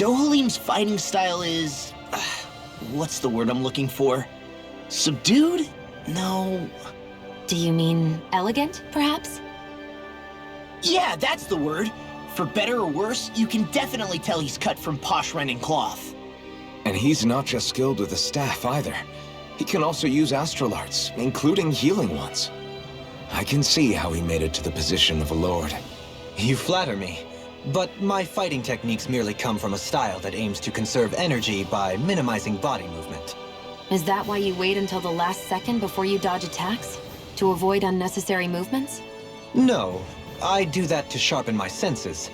Dohalim's fighting style is... what's the word I'm looking for? Subdued? No... Do you mean elegant, perhaps? Yeah, that's the word. For better or worse, you can definitely tell he's cut from posh rending cloth. And he's not just skilled with the staff either. He can also use astral arts, including healing ones. I can see how he made it to the position of a lord. You flatter me, but my fighting techniques merely come from a style that aims to conserve energy by minimizing body movement. Is that why you wait until the last second before you dodge attacks? To avoid unnecessary movements? No, I do that to sharpen my senses.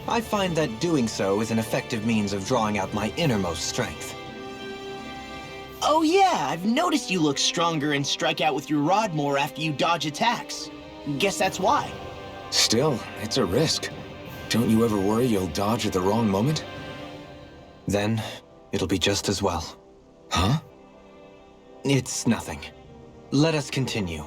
I find that doing so is an effective means of drawing out my innermost strength. Oh yeah, I've noticed you look stronger and strike out with your rod more after you dodge attacks. Guess that's why. Still, it's a risk. Don't you ever worry you'll dodge at the wrong moment? Then, it'll be just as well. Huh? It's nothing. Let us continue.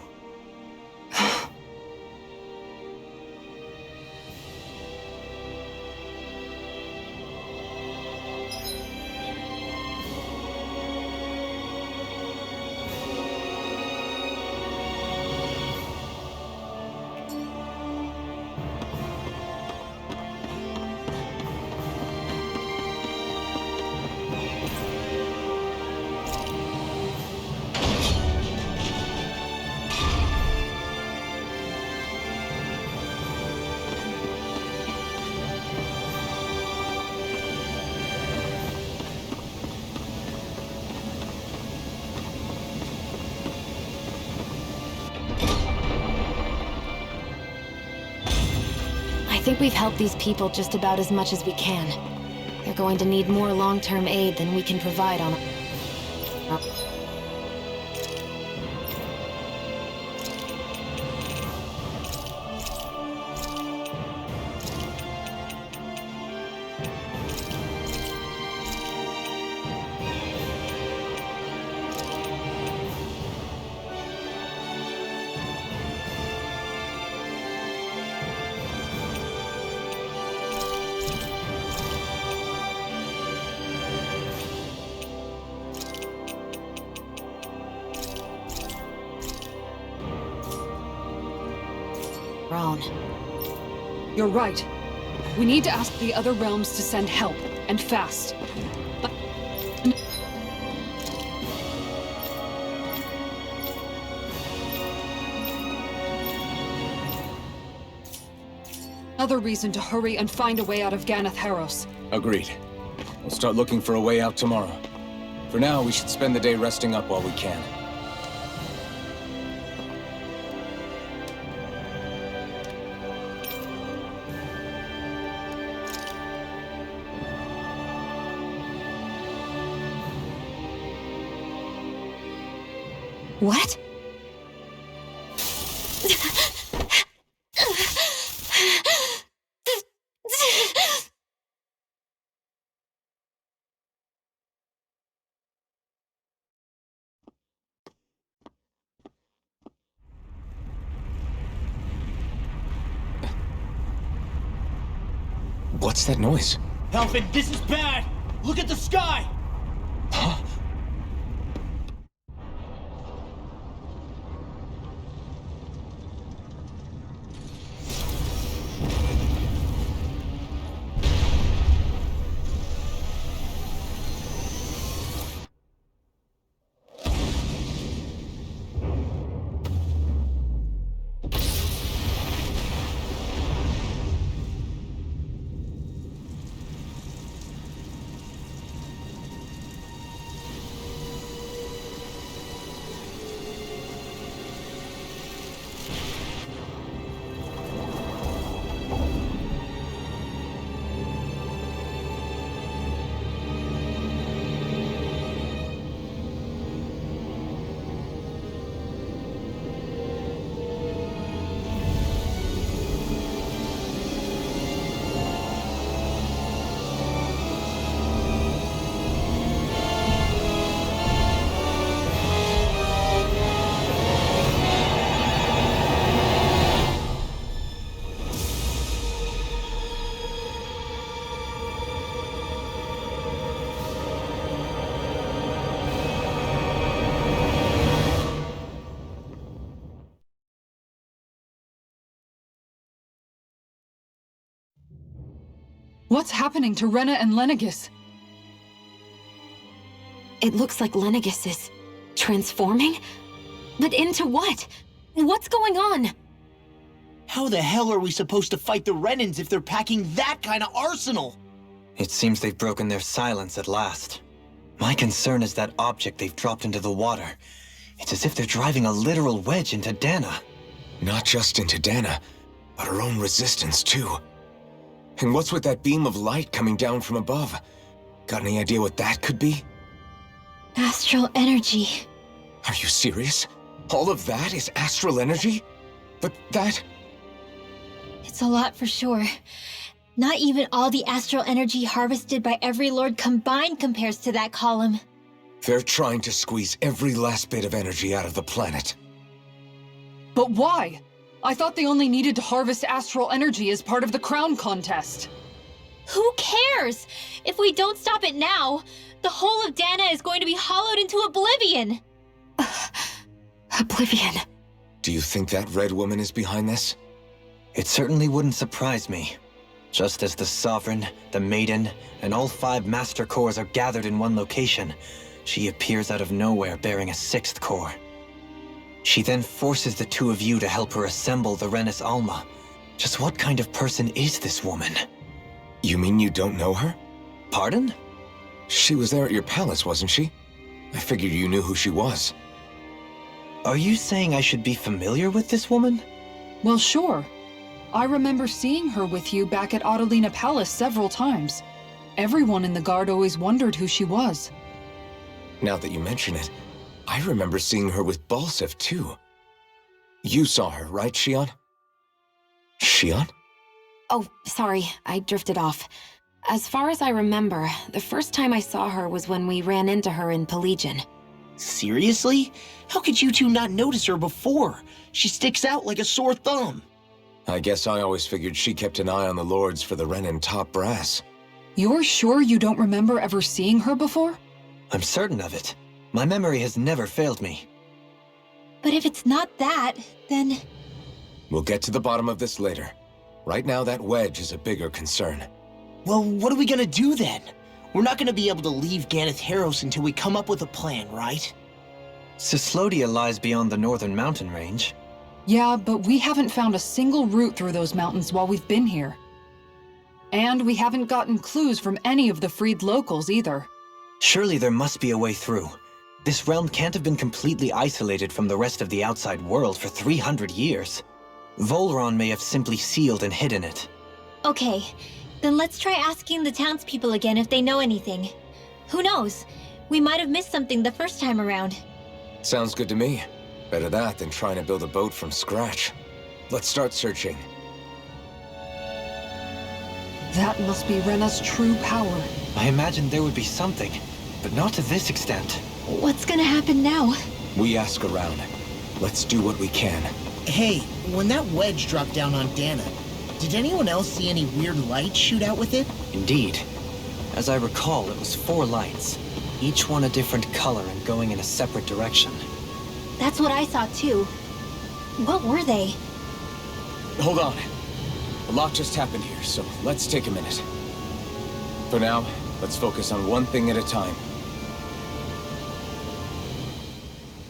I think we've helped these people just about as much as we can. They're going to need more long-term aid than we can provide on... Own. You're right. We need to ask the other realms to send help, and fast. But... another reason to hurry and find a way out of Ganath Haros. Agreed. We'll start looking for a way out tomorrow. For now, we should spend the day resting up while we can. What? What's that noise? Helfin, this is bad! Look at the sky! Huh? What's happening to Rena and Lenegis? It looks like Lenegis is transforming? But into what? What's going on? How the hell are we supposed to fight the Renans if they're packing that kind of arsenal? It seems they've broken their silence at last. My concern is that object they've dropped into the water. It's as if they're driving a literal wedge into Dana. Not just into Dana, but her own resistance too. And what's with that beam of light coming down from above? Got any idea what that could be? Astral energy. Are you serious? All of that is astral energy? But that... It's a lot for sure. Not even all the astral energy harvested by every lord combined compares to that column. They're trying to squeeze every last bit of energy out of the planet. But why? I thought they only needed to harvest astral energy as part of the crown contest. Who cares? If we don't stop it now, the whole of Dana is going to be hollowed into oblivion. Oblivion. Do you think that red woman is behind this? It certainly wouldn't surprise me. Just as the Sovereign, the Maiden, and all 5 Master Cores are gathered in one location, she appears out of nowhere bearing a 6th core. She then forces the 2 of you to help her assemble the Renis Alma. Just what kind of person is this woman? You mean you don't know her? Pardon? She was there at your palace, wasn't she? I figured you knew who she was. Are you saying I should be familiar with this woman? Well, sure. I remember seeing her with you back at Adelina Palace several times. Everyone in the guard always wondered who she was. Now that you mention it, I remember seeing her with Balsef too. You saw her, right, Xion? Xion? Oh, sorry, I drifted off. As far as I remember, the first time I saw her was when we ran into her in Pelagian. Seriously? How could you two not notice her before? She sticks out like a sore thumb. I guess I always figured she kept an eye on the lords for the Renan top brass. You're sure you don't remember ever seeing her before? I'm certain of it. My memory has never failed me. But if it's not that, then... We'll get to the bottom of this later. Right now, that wedge is a bigger concern. Well, what are we gonna do then? We're not gonna be able to leave Ganeth Haros until we come up with a plan, right? Cyslodia lies beyond the northern mountain range. Yeah, but we haven't found a single route through those mountains while we've been here. And we haven't gotten clues from any of the freed locals either. Surely there must be a way through. This realm can't have been completely isolated from the rest of the outside world for 300 years. Volron may have simply sealed and hidden it. Okay, then let's try asking the townspeople again if they know anything. Who knows? We might have missed something the first time around. Sounds good to me. Better that than trying to build a boat from scratch. Let's start searching. That must be Rena's true power. I imagined there would be something, but not to this extent. What's gonna happen now? We ask around. Let's do what we can. Hey, when that wedge dropped down on Dana, did anyone else see any weird lights shoot out with it? Indeed. As I recall, it was 4 lights, each one a different color and going in a separate direction. That's what I saw too. What were they? Hold on. A lot just happened here, so let's take a minute. For now, let's focus on one thing at a time.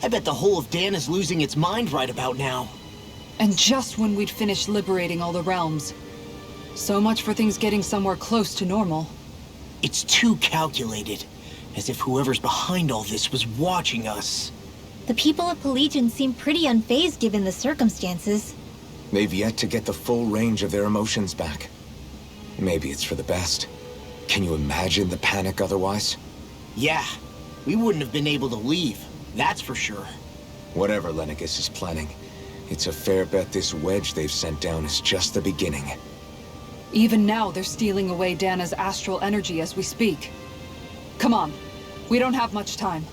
I bet the whole of Dana's losing its mind right about now. And just when we'd finished liberating all the realms. So much for things getting somewhere close to normal. It's too calculated, as if whoever's behind all this was watching us. The people of Pelagian seem pretty unfazed given the circumstances. They've yet to get the full range of their emotions back. Maybe it's for the best. Can you imagine the panic otherwise? Yeah, we wouldn't have been able to leave, that's for sure. Whatever Lenegis is planning, it's a fair bet this wedge they've sent down is just the beginning. Even now, they're stealing away Dana's astral energy as we speak. Come on, we don't have much time.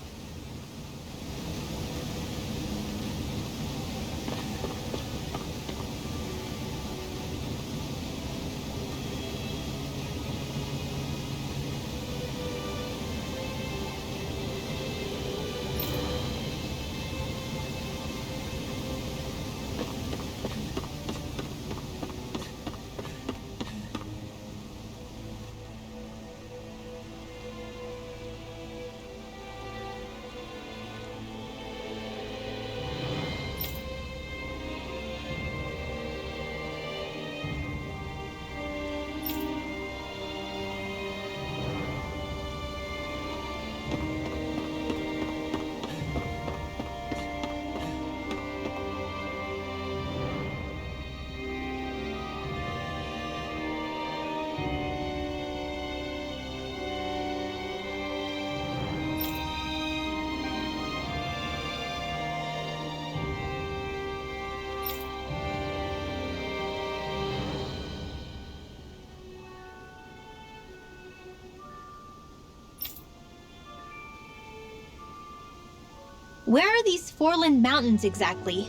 Where are these Foreland Mountains exactly?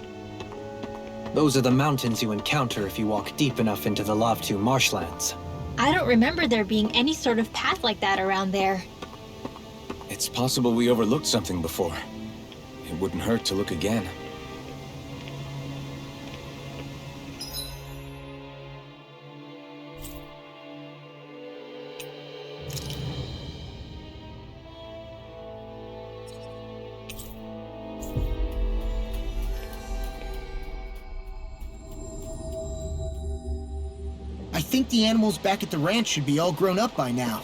Those are the mountains you encounter if you walk deep enough into the Lavtu marshlands. I don't remember there being any sort of path like that around there. It's possible we overlooked something before. It wouldn't hurt to look again. I think the animals back at the ranch should be all grown up by now.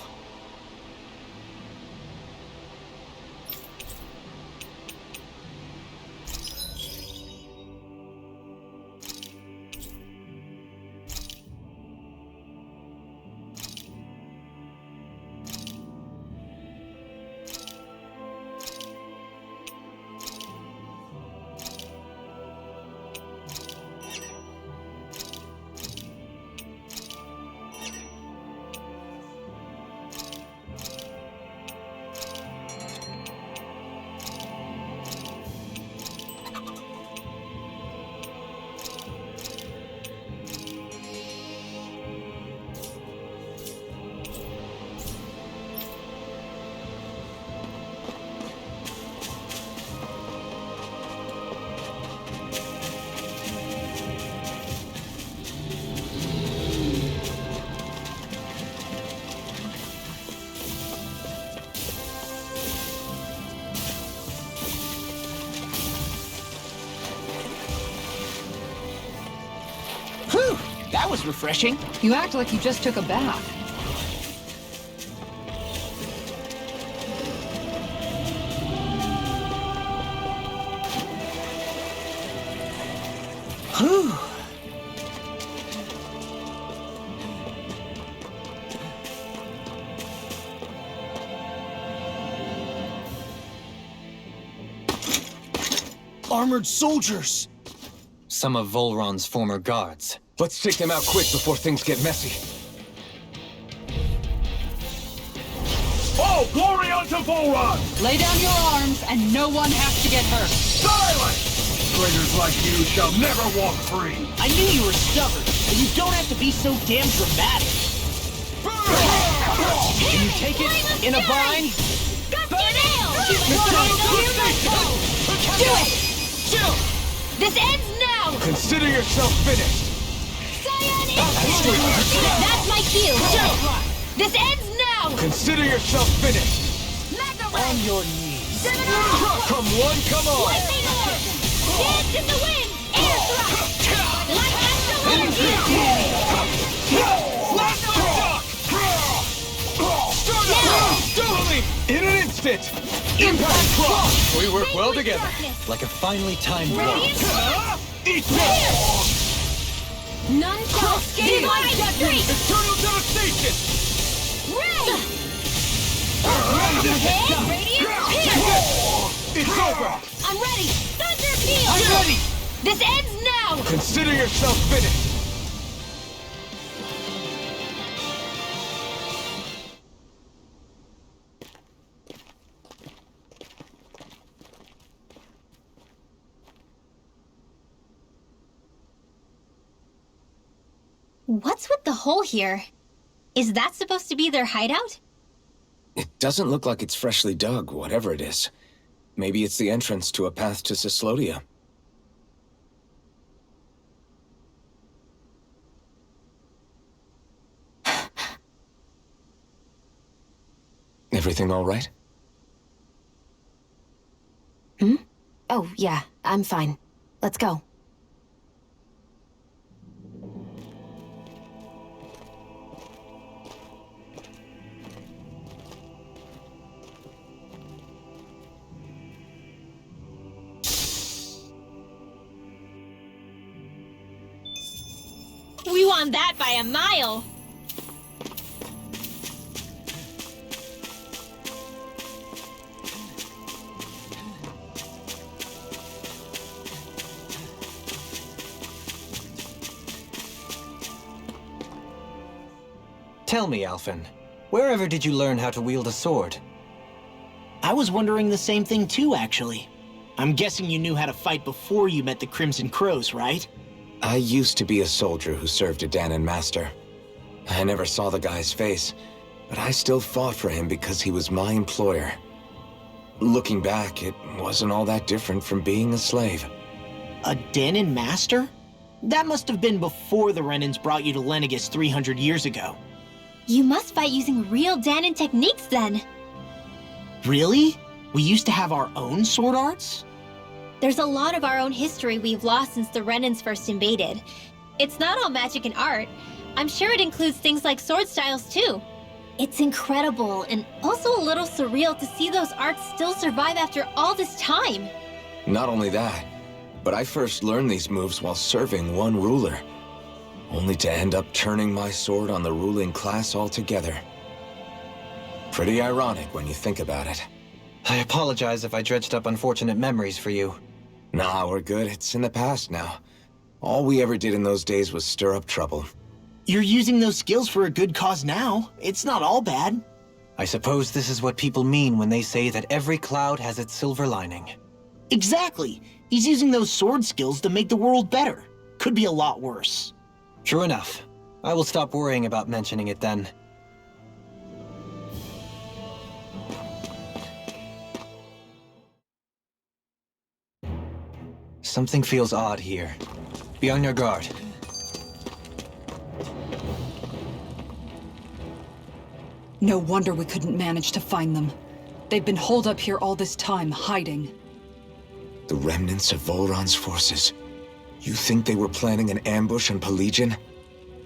Whew! That was refreshing. You act like you just took a bath. Whew! Armored soldiers! Some of Volron's former guards. Let's take them out quick before things get messy. Oh, glory unto Volron! Lay down your arms and no one has to get hurt. Silence! Traitors like you shall never walk free! I knew you were stubborn, but you don't have to be so damn dramatic. Can you take it in a bind? Do it! This ends now! Consider yourself finished! That's my cue! This ends now! Consider yourself finished! On your knees. Come one, come on! Dance in the wind! Air thrust! Like astral energy! In an instant! Impact cross! We work well together. Like a finely timed walk. Eat this! None shall escape my street! Eternal devastation! It's over! I'm ready! Thunder Peal! I'm ready! This ends now! Consider yourself finished! What's with the hole here? Is that supposed to be their hideout? It doesn't look like it's freshly dug, whatever it is. Maybe it's the entrance to a path to Cyslodia. Everything all right? Hmm? Oh, yeah, I'm fine. Let's go. We won that by a mile! Tell me, Alphen, wherever did you learn how to wield a sword? I was wondering the same thing too, actually. I'm guessing you knew how to fight before you met the Crimson Crows, right? I used to be a soldier who served a Danon master. I never saw the guy's face, but I still fought for him because he was my employer. Looking back, it wasn't all that different from being a slave. A Danon master? That must have been before the Renans brought you to Lenegis 300 years ago. You must fight using real Danon techniques then. Really? We used to have our own sword arts? There's a lot of our own history we've lost since the Renans first invaded. It's not all magic and art. I'm sure it includes things like sword styles too. It's incredible and also a little surreal to see those arts still survive after all this time. Not only that, but I first learned these moves while serving one ruler, only to end up turning my sword on the ruling class altogether. Pretty ironic when you think about it. I apologize if I dredged up unfortunate memories for you. Nah, we're good. It's in the past now. All we ever did in those days was stir up trouble. You're using those skills for a good cause now. It's not all bad. I suppose this is what people mean when they say that every cloud has its silver lining. Exactly. He's using those sword skills to make the world better. Could be a lot worse. True enough. I will stop worrying about mentioning it then. Something feels odd here. Be on your guard. No wonder we couldn't manage to find them. They've been holed up here all this time, hiding. The remnants of Volron's forces. You think they were planning an ambush on Pelagian?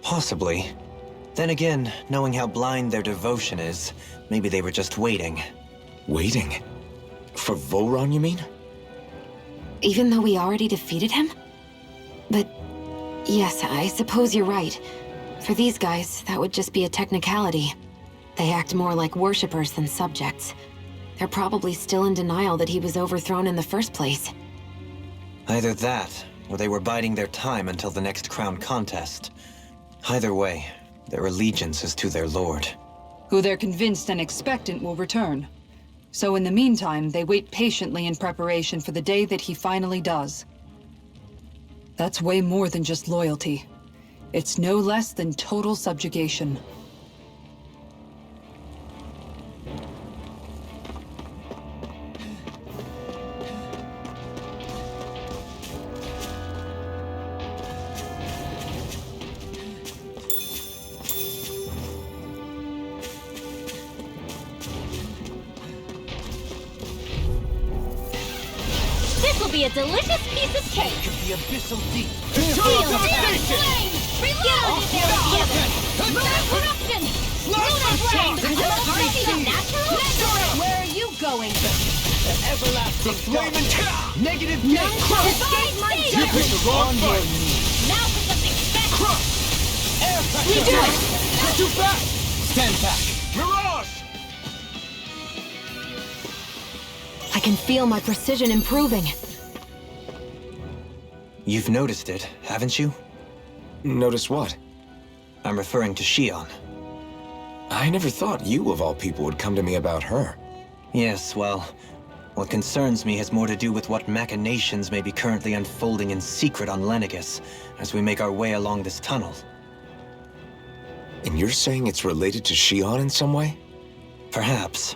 Possibly. Then again, knowing how blind their devotion is, maybe they were just waiting. Waiting? For Volron, you mean? Even though we already defeated him? But yes, I suppose you're right. For these guys, that would just be a technicality. They act more like worshippers than subjects. They're probably still in denial that he was overthrown in the first place. Either that, or they were biding their time until the next crown contest. Either way, their allegiance is to their lord. Who they're convinced and expectant will return. So in the meantime, they wait patiently in preparation for the day that he finally does. That's way more than just loyalty. It's no less than total subjugation. Be a delicious piece of cake. The abyssal deep. Wield the Blazing Sword! Reload together! Corruption! Lunar Blade! Already natural? Where are you going? The everlasting flame. Negative None shall escape my You judgment! picked the wrong fight. Now for something special! Air pressure. We do it! Not too fast. Stand back. Mirage. I can feel my precision improving. You've noticed it, haven't you? Notice what? I'm referring to Shion. I never thought you, of all people, would come to me about her. Yes, well, what concerns me has more to do with what machinations may be currently unfolding in secret on Lenegis as we make our way along this tunnel. And you're saying it's related to Shion in some way? Perhaps.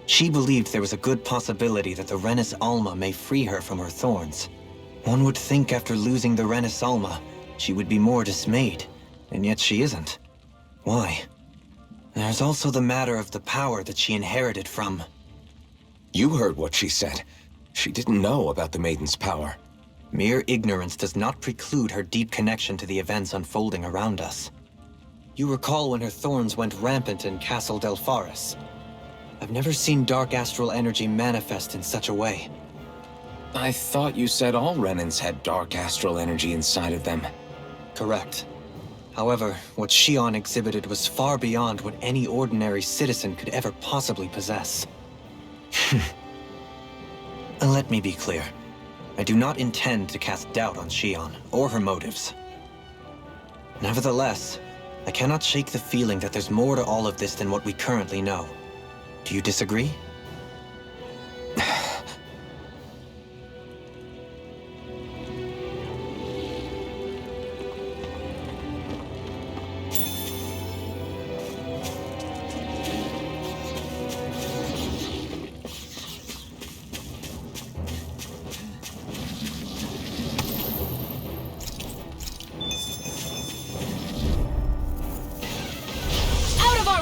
She believed there was a good possibility that the Renis Alma may free her from her thorns. One would think after losing the Renis Alma, she would be more dismayed, and yet she isn't. Why? There's also the matter of the power that she inherited from... You heard what she said. She didn't know about the Maiden's power. Mere ignorance does not preclude her deep connection to the events unfolding around us. You recall when her thorns went rampant in Castle Delpharis. I've never seen dark astral energy manifest in such a way. I thought you said all Renans had dark astral energy inside of them. Correct. However, what Shion exhibited was far beyond what any ordinary citizen could ever possibly possess. And let me be clear. I do not intend to cast doubt on Shion, or her motives. Nevertheless, I cannot shake the feeling that there's more to all of this than what we currently know. Do you disagree?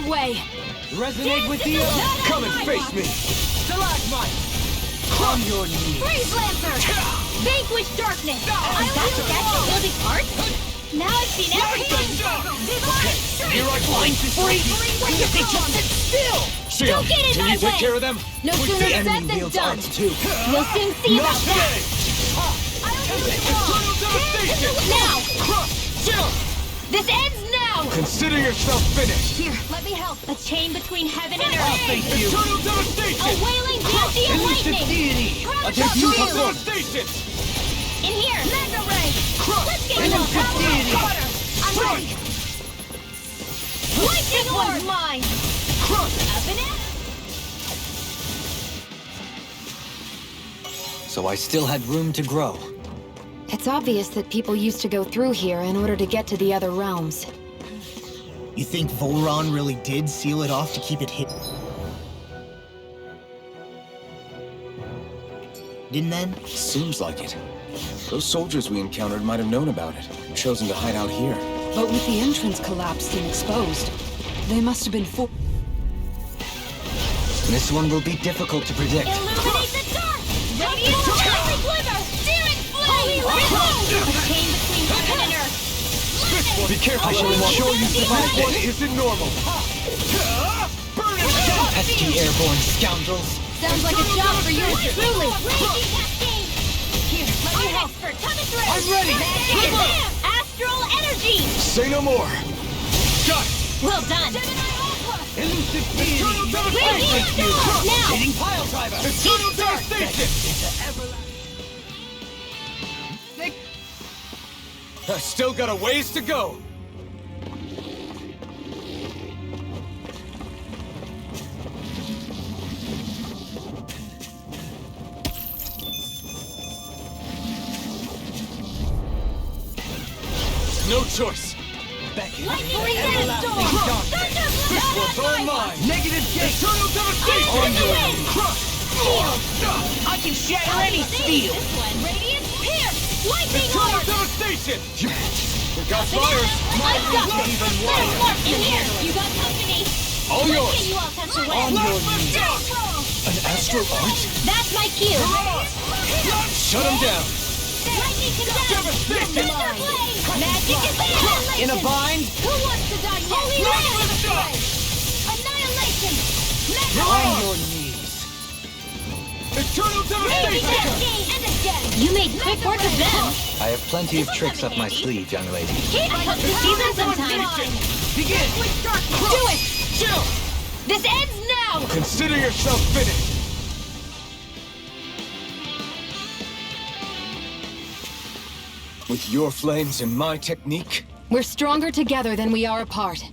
way! Resonate with the earth! Come and face me! Stalagmite! On your knees! Freeze Lancer! Vanquish darkness! I'm back to that wielding art? Now I've seen everything! Here I blind free! They just sit still! Don't get in Can my you take way! care of them? No sooner said than done! We'll soon see about that! Now! This ends now! Consider yourself finished! Here, let me help. A chain between heaven and earth. Thank you! Eternal devastation! A wailing deity of lightning! Eternal devastation! In here! Mega ray! Let's get you all I'm ready! Lightning orb! Mine! Up and out! So I still had room to grow. It's obvious that people used to go through here in order to get to the other realms. You think Volron really did seal it off to keep it hidden? Didn't then? Seems like it. Those soldiers we encountered might have known about it, chosen to hide out here. But with the entrance collapsed and exposed, they must have been This one will be difficult to predict. Illuminate the dark! Radiant holy glimmer! Searing flame! A chain between heaven and earth! Be careful, I shall ensure you survive This one this. isn't normal! Burn it! Pesky airborne scoundrels! Sounds like a job for yours truly! Raging cascade! Here, let me help! Expert, coming through! I'm ready! Magic bam! Astral energy! Say no more! Got it! Well done! Elusive deity! Radiant storm! Now! Hitting pile driver! Eternal devastation! I still got a ways to go! No choice! Lightning sandstorm! This one's all mine! Negative gate! Eternal devastation! On your way! Crush! Shield! I can shatter any steel! This one! Radiant pierce! Lightning Eternal orb! devastation! You got fires! I've got this! Let it work in here! You got company! All Let's yours! get you all tucked away! On your knees! An astral art? That's my cue! Shut him down! Lightning Devastation! Magic is annihilation! In a bind? Who wants to die next? Holy Ram! Annihilation! On your knees! Eternal Raging devastation! cascade! And again! You made quick work of them! I have plenty of tricks up my sleeve, young lady. Can't help to see them sometimes! Begin! Do it! Chill! This ends now! Consider yourself finished! With your flames and my technique, We're stronger together than we are apart.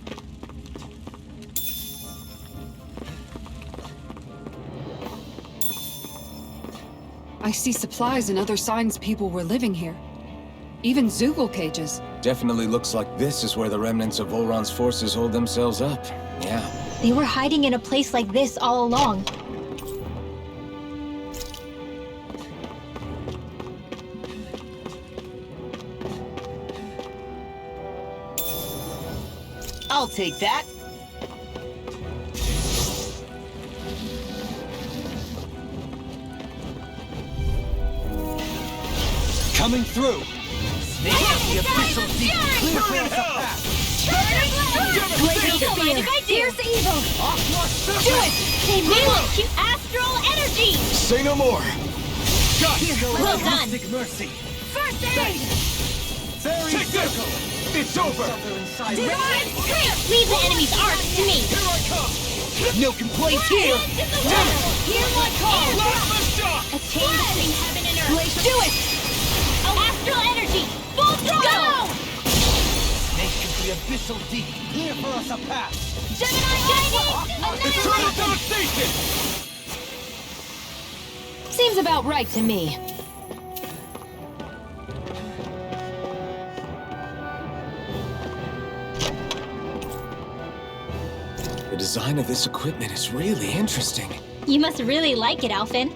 I see supplies and other signs people were living here. Even Zoogle cages. definitely looks like this is where the remnants of Volron's forces hold themselves up. Yeah. They were hiding in a place like this all along. I'll take that. Coming through! The official deep clear for us a path! Fierce evil! Do it! They made you astral energy! Say no more! Got it! Well done! Mercy! First aid! Take this! It's over! Divine Clear! Leave the enemy's arcs to me! Here I come! No complaints here. Hear my call! Plasma shock! A chain between heaven and earth! Do it! Astral energy! Full throttle! Go! Nations the abyssal deep, clear for us a path! Gemini Lightning! Eternal devastation! Seems about right to me. The design of this equipment is really interesting. You must really like it, Alphen.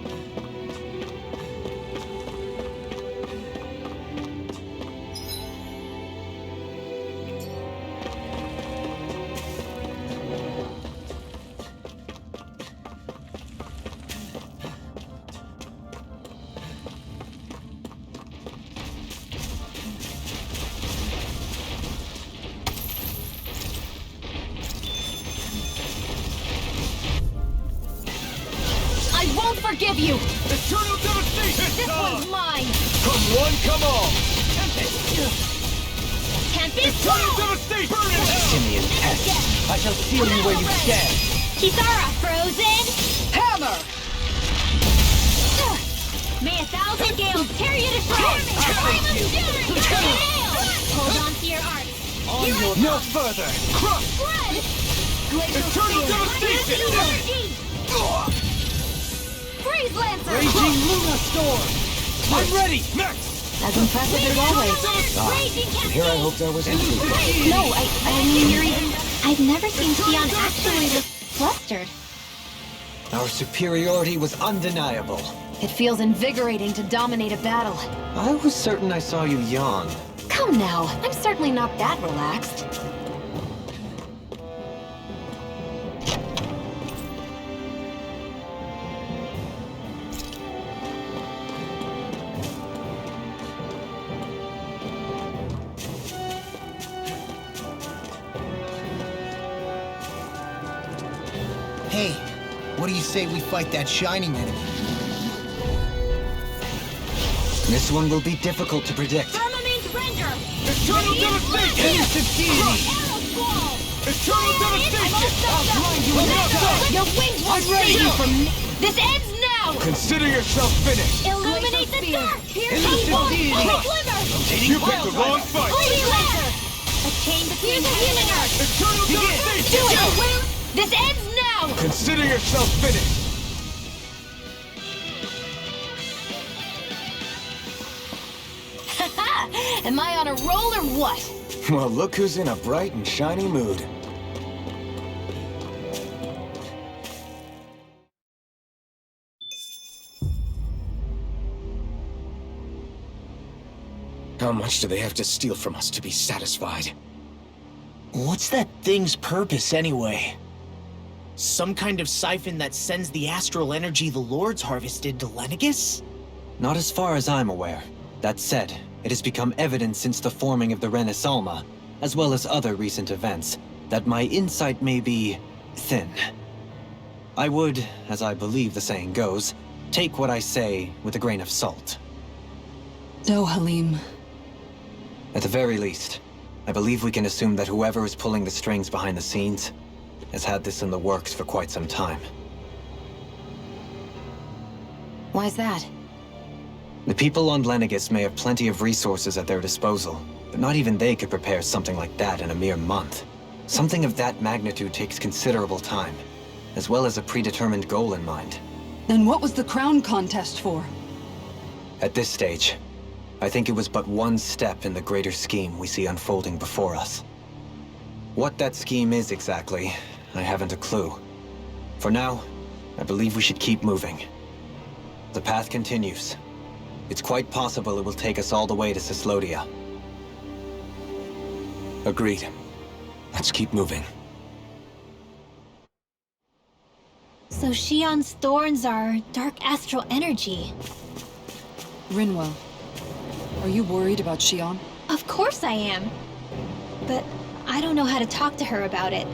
forgive you! Eternal devastation! This one's mine! Come one, come all! Tempest, Eternal go! devastation! Burn it out! Simian pest! I shall seal you where you stand! Kisara, frozen! Hammer! May 1,000 gales tear you to shreds! Flame of fury! Hold on to your arts! No further! Crush! Blood! Eternal devastation! Energy! Freeze Lancer! Raging Luna Storm! I'm ready! Next! As impressive as always. Raging And here I hoped I was included. No, I mean you're even... I've never seen Sion actually this flustered. Our superiority was undeniable. It feels invigorating to dominate a battle. I was certain I saw you yawn. Come now, I'm certainly not that relaxed. Hey, what do you say we fight that shining enemy? This one will be difficult to predict. Firmament render! Eternal devastation! Innocent deity! Arrow squall! Eternal devastation! Your wings won't save you from me! This ends now! Consider yourself finished! Illuminate the dark! Innocent deity! Glimmer! You picked the wrong fight! Holy Lancer! A chain between the healing arts! Eternal Do devastation! it! This ends now! Consider yourself finished! Am I on a roll or what? Well, look who's in a bright and shiny mood. How much do they have to steal from us to be satisfied? What's that thing's purpose anyway? Some kind of siphon that sends the astral energy the Lords harvested to Lenegus? Not as far as I'm aware. That said, it has become evident since the forming of the Renaissance, as well as other recent events, that my insight may be thin. I would, as I believe the saying goes, take what I say with a grain of salt. No, Halim. At the very least, I believe we can assume that whoever is pulling the strings behind the scenes has had this in the works for quite some time. Why's that? The people on Lenegus may have plenty of resources at their disposal, but not even they could prepare something like that in a mere month. Something of that magnitude takes considerable time, as well as a predetermined goal in mind. Then what was the crown contest for? At this stage, I think it was but one step in the greater scheme we see unfolding before us. What that scheme is exactly, I haven't a clue. For now, I believe we should keep moving. The path continues. It's quite possible it will take us all the way to Cyslodia. Agreed. Let's keep moving. So Shion's thorns are dark astral energy. Rinwell, are you worried about Shion? Of course I am. But I don't know how to talk to her about it.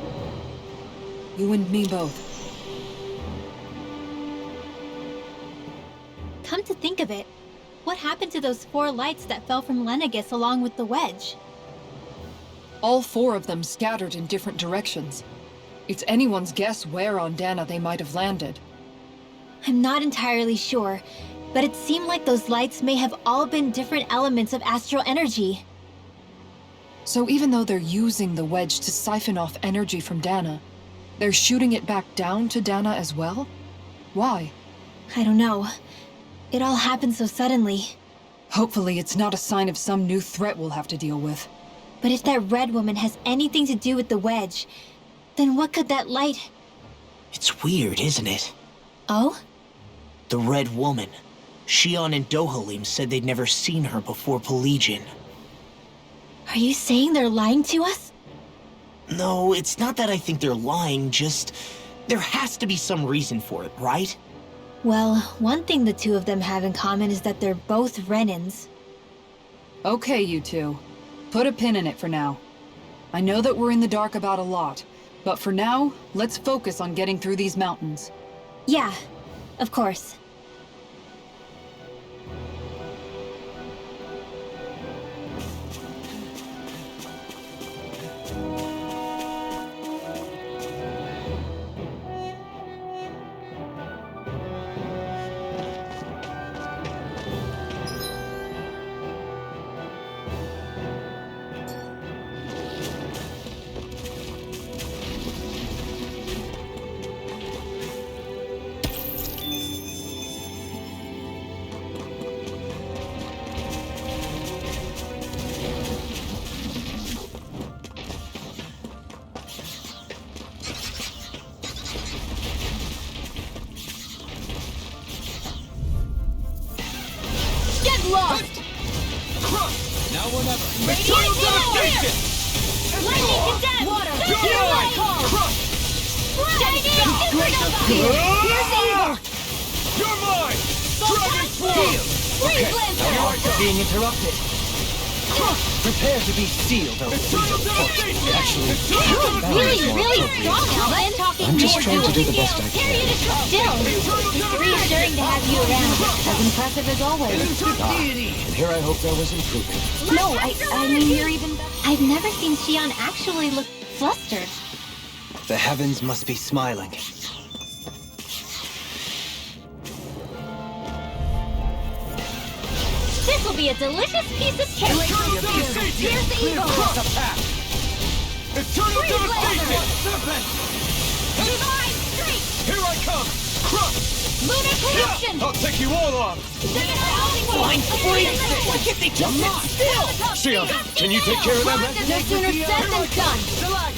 You and me both. Come to think of it, what happened to those 4 lights that fell from Lenegus along with the wedge? All 4 of them scattered in different directions. It's anyone's guess where on Dana they might have landed. I'm not entirely sure, but it seemed like those lights may have all been different elements of astral energy. So even though they're using the wedge to siphon off energy from Dana, they're shooting it back down to Dana as well? Why? I don't know. It all happened so suddenly. Hopefully it's not a sign of some new threat we'll have to deal with. But if that red woman has anything to do with the wedge, then what could that light... It's weird, isn't it? Oh? The Red Woman. Shion and Dohalim said they'd never seen her before Pelegion. Are you saying they're lying to us? No, it's not that I think they're lying, just... there has to be some reason for it, right? Well, one thing the 2 of them have in common is that they're both Renans. Okay, you two. Put a pin in it for now. I know that we're in the dark about a lot, but for now, let's focus on getting through these mountains. Yeah, of course. lost! Now or never. Radiant devastation! Lightning condemned! Water! Here I call! Shining supernova! Here's evil! You're mine! Dragon Sword! Freeze Lancer! Being interrupted. Prepare to be sealed, though. Eternal devastation! Actually, Really strong, Alvin! I'm just trying to do the best I can. Still, it's reassuring to have you around. As impressive as always. And here I hoped I was improving. No, I mean you're even better. I've never seen Xion actually look flustered. the heavens must be smiling. This will be a delicious piece of cake. Eternal devastation! Here's the evil. Cross a path! Eternal Freeze devastation! Divine streak! Here I come! Crush! Lunar corruption! I'll take you all on! Fine, Why can't they just sit still? Shion, can you take care of that mess? No sooner said than done.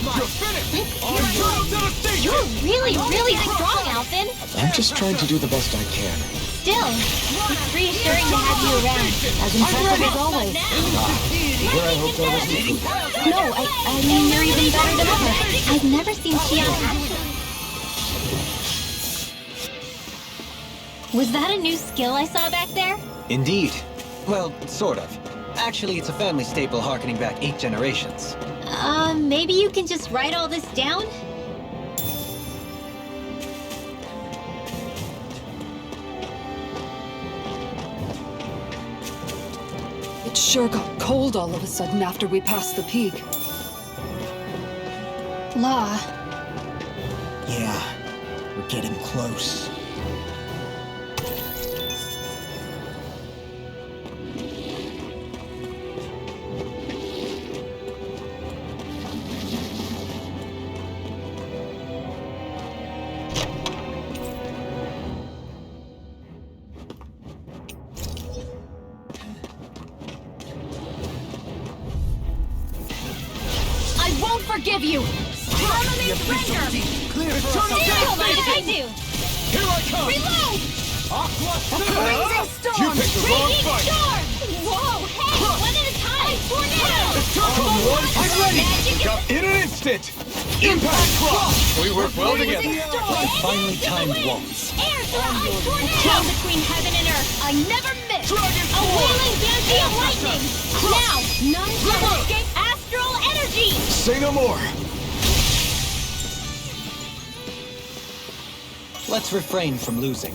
You're finished! Eternal devastation! You're really strong, Alvin. I'm just trying to do the best I can. Still, it's reassuring to have you around. As impressive as always. Here I hoped I was improving. No, I mean you're even better than ever. I've never seen Xion actually. Was that a new skill I saw back there? Indeed. Well, sort of. Actually, it's a family staple harkening back 8 generations. Maybe you can just write all this down? It sure got cold all of a sudden after we passed the peak. Law. Yeah, we're getting close. I won't forgive you! Armament render! Eternal Still, what did I devastation! do? Here I come! Reload! Aqua Blazing storm! You picked the wrong Raging fight! storm! Whoa, hey, one at a time! Tornado! Come on, I'm ready! Magic is Got in an instant! Impact cross! We work well together. storm! Finally timed waltz. Air thrust! Tornado! Between heaven and earth! I never miss! Dragon A wailing banshee of lightning! Now, none shall escape astral energy! Say no more! Let's refrain from losing.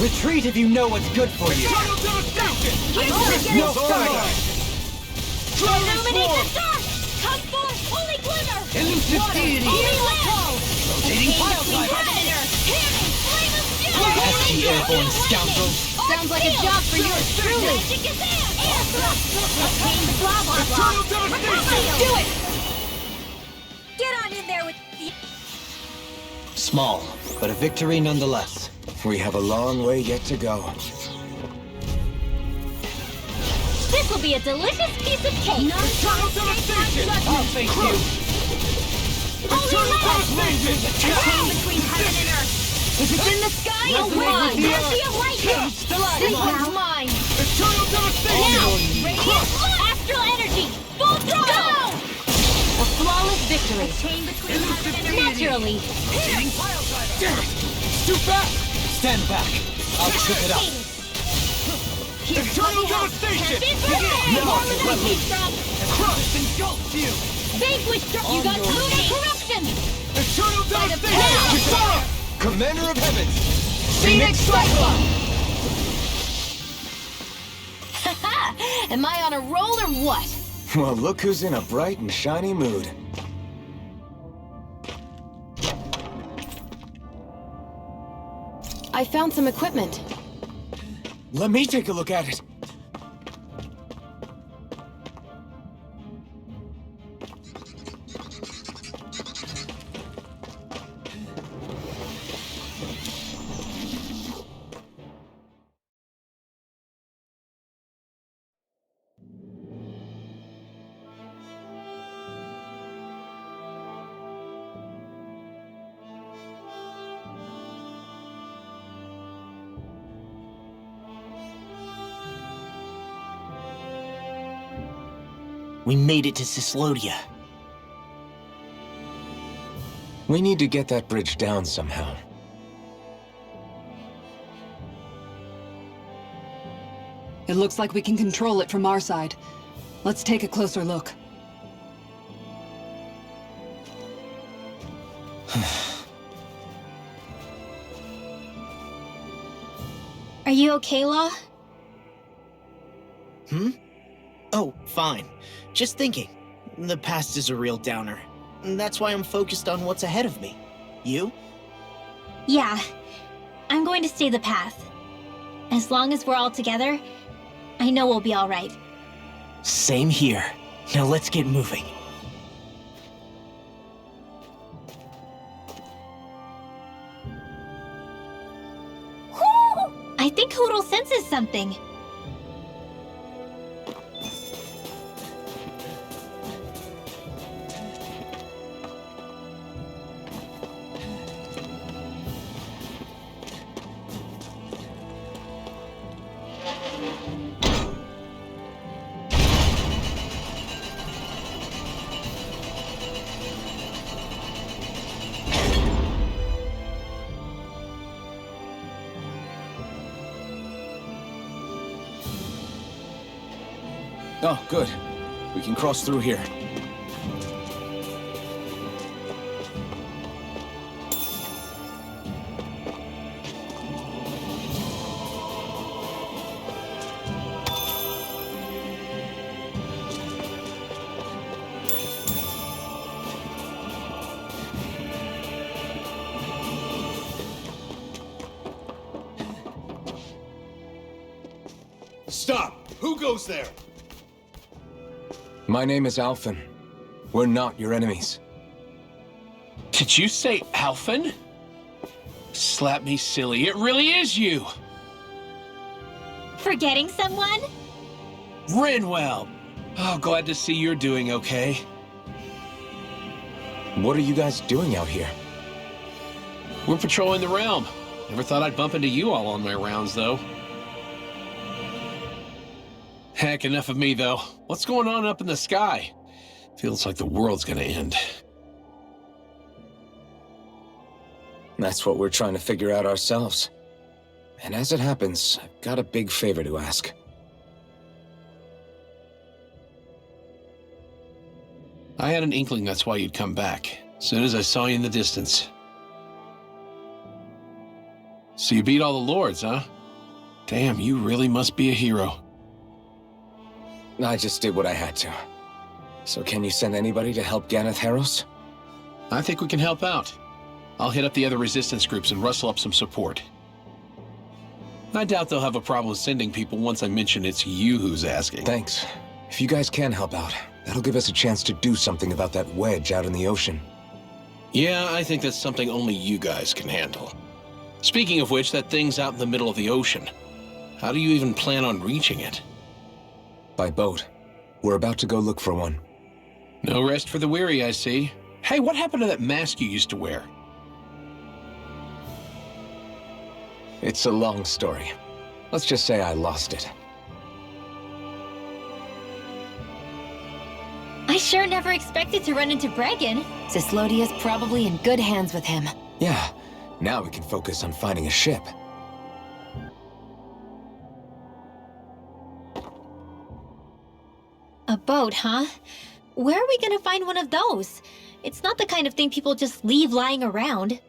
Retreat if you know what's good for you. Eternal devastation! No Dragon Illuminate the Sword! dark! Come forth, holy glimmer! Elusive deity. Holy lamp! Rotating pile Between driver. heaven and earth! Hear me, flame of steel! Pesky airborne scoundrels. Sounds like a job for yours truly. Magic is air! Air thrust! Obtain the blah blah blah! Eternal devastation! Do it! Get on in there with the... Small, but a victory nonetheless. We have a long way yet to go. This will be a delicious piece of cake! Eternal devastation! I'll face you. Eternal devastation! Obtain between heaven and earth! If it's in the sky, it's Away! mine! Banshee of lightning! This one's mine! Eternal devastation! Now! Radiant astral energy! Full throttle! Go! A flawless victory. Obtain between heaven and earth! Naturally! Damn it! Too fast! Stand back. I'll trip it up. Eternal devastation! No! Let me crush engulfs you! Vanquish! You got lunar corruption! Eternal devastation! power! Kisara! Commander of Heavens! Phoenix Cyclone! Am I on a roll or what? Well, look who's in a bright and shiny mood. I found some equipment. Let me take a look at it. We made it to Cyslodia. We need to get that bridge down somehow. It looks like we can control it from our side. Let's take a closer look. Are you okay, Law? Oh, fine. Just thinking. The past is a real downer. That's why I'm focused on what's ahead of me. You? Yeah. I'm going to stay the path. As long as we're all together, I know we'll be alright. Same here. Now let's get moving. I think Hoodle senses something. Oh, good. We can cross through here. Stop! Who goes there? My name is Alphen. We're not your enemies. Did you say Alphen? Slap me silly, it really is you! Forgetting someone? Renwell! Oh, glad to see you're doing okay. What are you guys doing out here? We're patrolling the realm. Never thought I'd bump into you all on my rounds, though. Heck, enough of me, though. What's going on up in the sky? Feels like the world's gonna end. That's what we're trying to figure out ourselves. And as it happens, I've got a big favor to ask. I had an inkling that's why you'd come back. As soon as I saw you in the distance. So you beat all the lords, huh? Damn, you really must be a hero. I just did what I had to. So can you send anybody to help Ganeth Heros? I think we can help out. I'll hit up the other resistance groups and rustle up some support. I doubt they'll have a problem sending people once I mention it's you who's asking. Thanks. If you guys can help out, that'll give us a chance to do something about that wedge out in the ocean. Yeah, I think that's something only you guys can handle. Speaking of which, that thing's out in the middle of the ocean. How do you even plan on reaching it? By boat. We're about to go look for one. No rest for the weary, I see. Hey, what happened to that mask you used to wear? It's a long story. Let's just say I lost it. I sure never expected to run into Bregan. Cyslodia's probably in good hands with him. Yeah, now we can focus on finding a ship. A boat, huh? Where are we gonna find one of those? It's not the kind of thing people just leave lying around.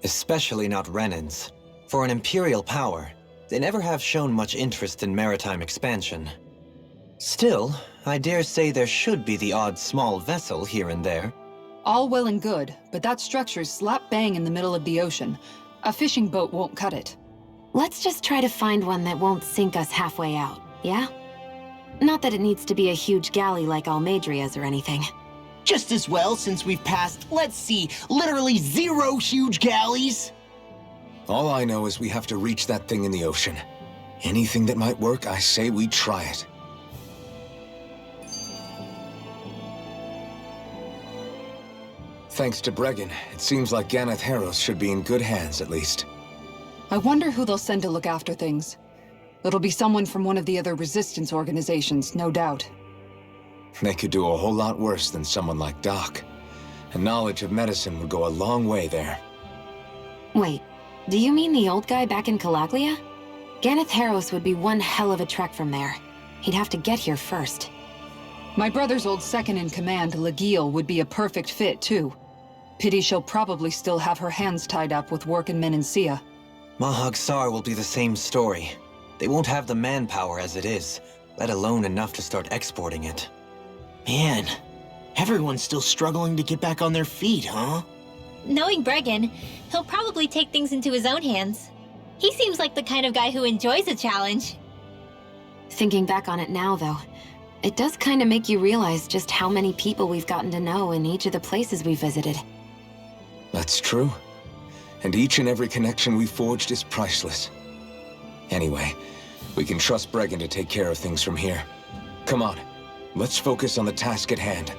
Especially not Renans. For an Imperial power, they never have shown much interest in maritime expansion. Still, I dare say there should be the odd small vessel here and there. All well and good, but that structure's slap bang in the middle of the ocean. A fishing boat won't cut it. Let's just try to find one that won't sink us halfway out, yeah? Not that it needs to be a huge galley like Almadria's or anything. Just as well, since we've passed, let's see, literally 0 huge galleys. All I know is we have to reach that thing in the ocean. Anything that might work, I say we try it. Thanks to Bregan, it seems like Ganeth Heros should be in good hands, at least. I wonder who they'll send to look after things. It'll be someone from one of the other resistance organizations, no doubt. They could do a whole lot worse than someone like Doc. And knowledge of medicine would go a long way there. Wait, do you mean the old guy back in Calaglia? Ganeth Harros would be one hell of a trek from there. He'd have to get here first. My brother's old second-in-command, Lagiel, would be a perfect fit, too. Pity she'll probably still have her hands tied up with work in Menancia. Mahag Sar will be the same story. They won't have the manpower as it is, let alone enough to start exporting it. Man, everyone's still struggling to get back on their feet, huh? Knowing Bregan, he'll probably take things into his own hands. He seems like the kind of guy who enjoys a challenge. Thinking back on it now, though, it does kind of make you realize just how many people we've gotten to know in each of the places we visited. That's true. And each and every connection we forged is priceless. Anyway, we can trust Bregan to take care of things from here. Come on, let's focus on the task at hand.